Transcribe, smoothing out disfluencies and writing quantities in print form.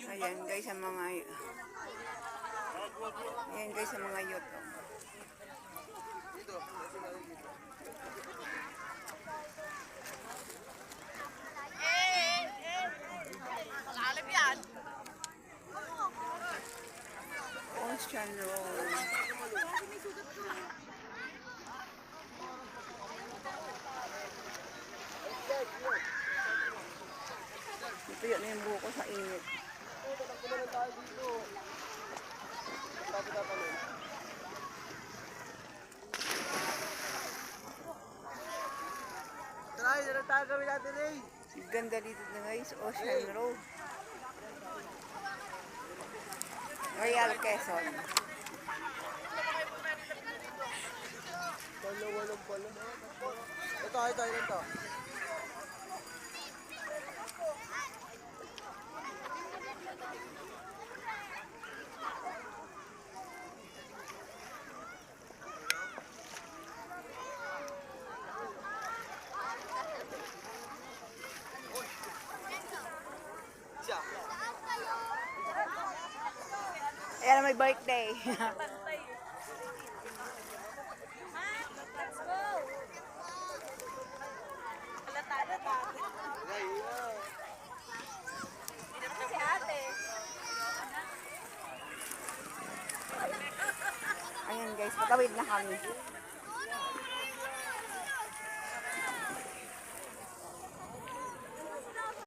Ayan guys sa mga youth. Malalim yan. Ocean Road. Tuyo na yung buko sa init. Try, na tayo kami natin eh. Ganda dito na guys, Ocean Road. Royal Quezon. Dalawa lang pala. Ito, ilan to? Ayan may birthday. Let's go. Halata. Si ate. Ayan guys, patawid na kami.